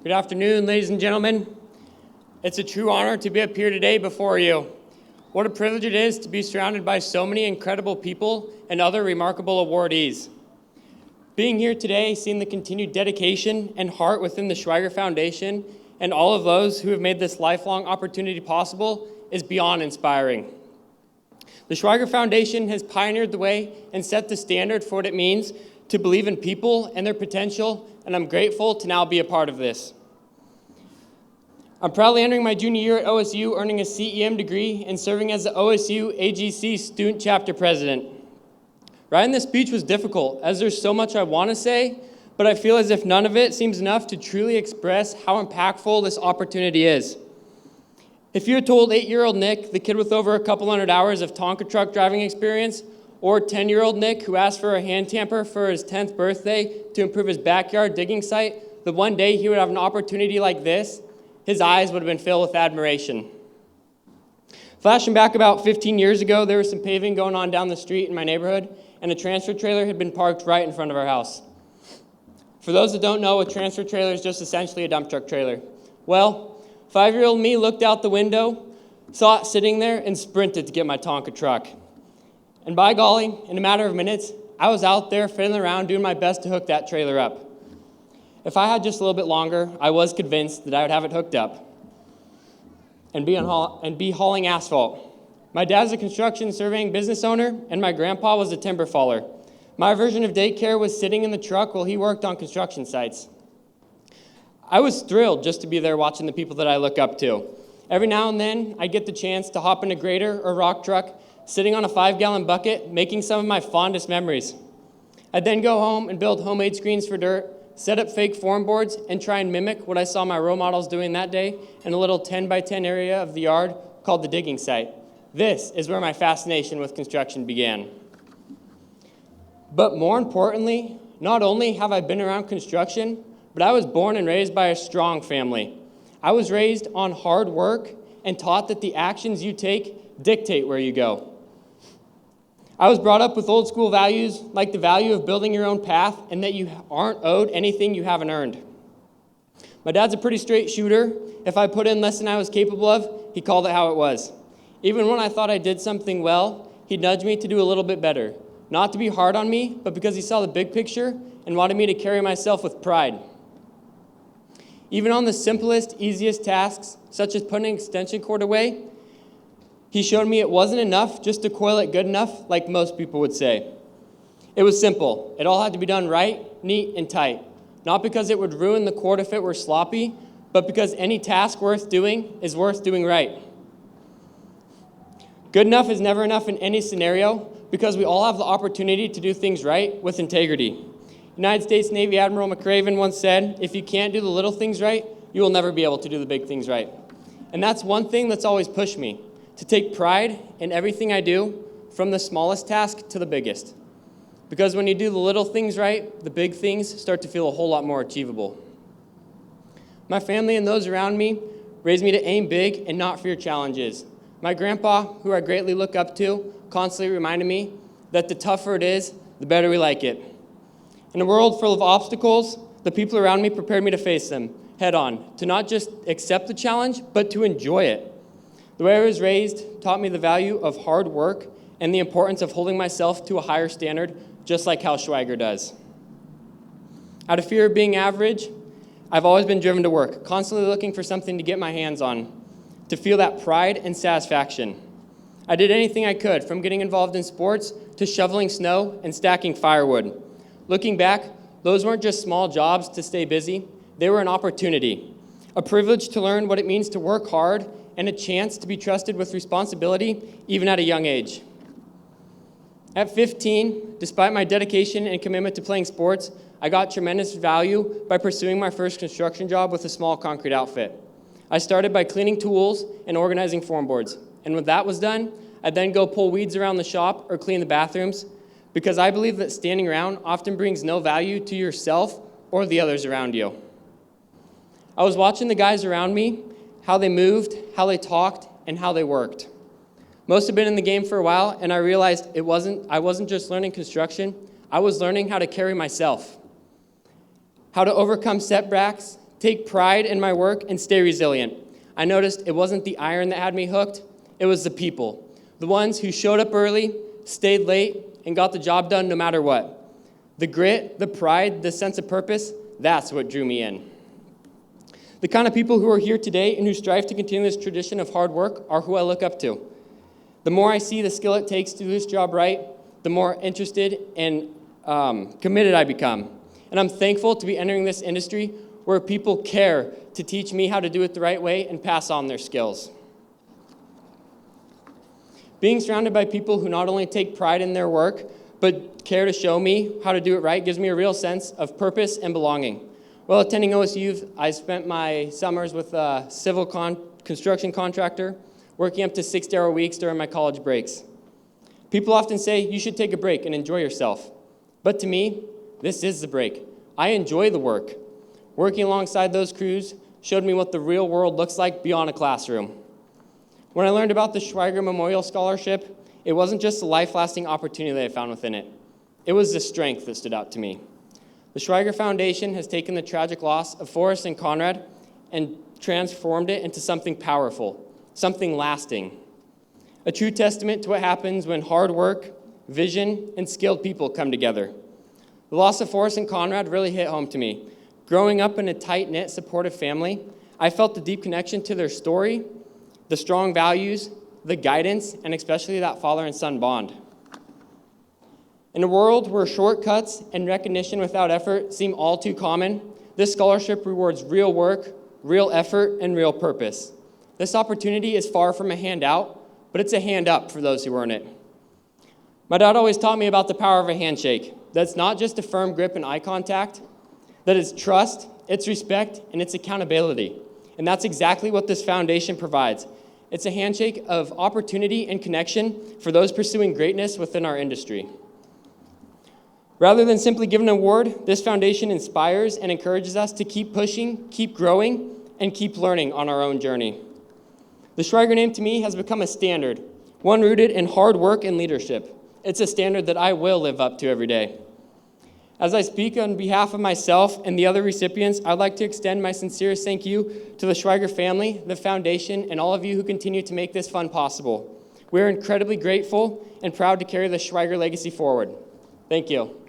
Good afternoon, ladies and gentlemen. It's a true honor to be up here today before you. What a privilege it is to be surrounded by so many incredible people and other remarkable awardees. Being here today, seeing the continued dedication and heart within the Schweiger Foundation and all of those who have made this lifelong opportunity possible is beyond inspiring. The Schweiger Foundation has pioneered the way and set the standard for what it means to believe in people and their potential, and I'm grateful to now be a part of this. I'm proudly entering my junior year at OSU, earning a CEM degree and serving as the OSU AGC Student Chapter President. Writing this speech was difficult, as there's so much I want to say, but I feel as if none of it seems enough to truly express how impactful this opportunity is. If you had told 8-year-old Nick, the kid with over a couple hundred hours of Tonka truck driving experience, or 10-year-old Nick who asked for a hand tamper for his 10th birthday to improve his backyard digging site, that one day he would have an opportunity like this, his eyes would have been filled with admiration. Flashing back about 15 years ago, there was some paving going on down the street in my neighborhood, and a transfer trailer had been parked right in front of our house. For those that don't know, a transfer trailer is just essentially a dump truck trailer. Well, 5-year-old me looked out the window, saw it sitting there, and sprinted to get my Tonka truck. And by golly, in a matter of minutes, I was out there fiddling around doing my best to hook that trailer up. If I had just a little bit longer, I was convinced that I would have it hooked up and be hauling asphalt. My dad's a construction surveying business owner, and my grandpa was a timber faller. My version of daycare was sitting in the truck while he worked on construction sites. I was thrilled just to be there watching the people that I look up to. Every now and then, I'd get the chance to hop in a grader or rock truck, sitting on a 5-gallon bucket, making some of my fondest memories. I'd then go home and build homemade screens for dirt, set up fake form boards, and try and mimic what I saw my role models doing that day in a little 10-by-10 area of the yard called the digging site. This is where my fascination with construction began. But more importantly, not only have I been around construction, but I was born and raised by a strong family. I was raised on hard work and taught that the actions you take dictate where you go. I was brought up with old school values like the value of building your own path and that you aren't owed anything you haven't earned. My dad's a pretty straight shooter. If I put in less than I was capable of, he called it how it was. Even when I thought I did something well, he'd nudge me to do a little bit better. Not to be hard on me, but because he saw the big picture and wanted me to carry myself with pride. Even on the simplest, easiest tasks, such as putting an extension cord away, he showed me it wasn't enough just to coil it good enough, like most people would say. It was simple. It all had to be done right, neat, and tight. Not because it would ruin the cord if it were sloppy, but because any task worth doing is worth doing right. Good enough is never enough in any scenario because we all have the opportunity to do things right with integrity. United States Navy Admiral McRaven once said, if you can't do the little things right, you will never be able to do the big things right. And that's one thing that's always pushed me, to take pride in everything I do, from the smallest task to the biggest. Because when you do the little things right, the big things start to feel a whole lot more achievable. My family and those around me raised me to aim big and not fear challenges. My grandpa, who I greatly look up to, constantly reminded me that the tougher it is, the better we like it. In a world full of obstacles, the people around me prepared me to face them head on, to not just accept the challenge, but to enjoy it. The way I was raised taught me the value of hard work and the importance of holding myself to a higher standard, just like Hal Schweiger does. Out of fear of being average, I've always been driven to work, constantly looking for something to get my hands on, to feel that pride and satisfaction. I did anything I could, from getting involved in sports to shoveling snow and stacking firewood. Looking back, those weren't just small jobs to stay busy. They were an opportunity, a privilege to learn what it means to work hard, and a chance to be trusted with responsibility, even at a young age. At 15, despite my dedication and commitment to playing sports, I got tremendous value by pursuing my first construction job with a small concrete outfit. I started by cleaning tools and organizing form boards. And when that was done, I'd then go pull weeds around the shop or clean the bathrooms, because I believe that standing around often brings no value to yourself or the others around you. I was watching the guys around me, how they moved, how they talked, and how they worked. Most have been in the game for a while, and I realized I wasn't just learning construction, I was learning how to carry myself, how to overcome setbacks, take pride in my work, and stay resilient. I noticed it wasn't the iron that had me hooked, it was the people. The ones who showed up early, stayed late, and got the job done no matter what. The grit, the pride, the sense of purpose, that's what drew me in. The kind of people who are here today and who strive to continue this tradition of hard work are who I look up to. The more I see the skill it takes to do this job right, the more interested and committed I become. And I'm thankful to be entering this industry where people care to teach me how to do it the right way and pass on their skills. Being surrounded by people who not only take pride in their work, but care to show me how to do it right gives me a real sense of purpose and belonging. While attending OSU, I spent my summers with a civil construction contractor, working up to 60-hour weeks during my college breaks. People often say you should take a break and enjoy yourself. But to me, this is the break. I enjoy the work. Working alongside those crews showed me what the real world looks like beyond a classroom. When I learned about the Schweiger Memorial Scholarship, it wasn't just the life-lasting opportunity that I found within it. It was the strength that stood out to me. The Schweiger Foundation has taken the tragic loss of Forrest and Conrad and transformed it into something powerful, something lasting. A true testament to what happens when hard work, vision, and skilled people come together. The loss of Forrest and Conrad really hit home to me. Growing up in a tight-knit, supportive family, I felt the deep connection to their story, the strong values, the guidance, and especially that father and son bond. In a world where shortcuts and recognition without effort seem all too common, this scholarship rewards real work, real effort, and real purpose. This opportunity is far from a handout, but it's a hand up for those who earn it. My dad always taught me about the power of a handshake. That's not just a firm grip and eye contact, that is trust, it's respect, and it's accountability. And that's exactly what this foundation provides. It's a handshake of opportunity and connection for those pursuing greatness within our industry. Rather than simply giving an award, this foundation inspires and encourages us to keep pushing, keep growing, and keep learning on our own journey. The Schweiger name to me has become a standard, one rooted in hard work and leadership. It's a standard that I will live up to every day. As I speak on behalf of myself and the other recipients, I'd like to extend my sincerest thank you to the Schweiger family, the foundation, and all of you who continue to make this fun possible. We're incredibly grateful and proud to carry the Schweiger legacy forward. Thank you.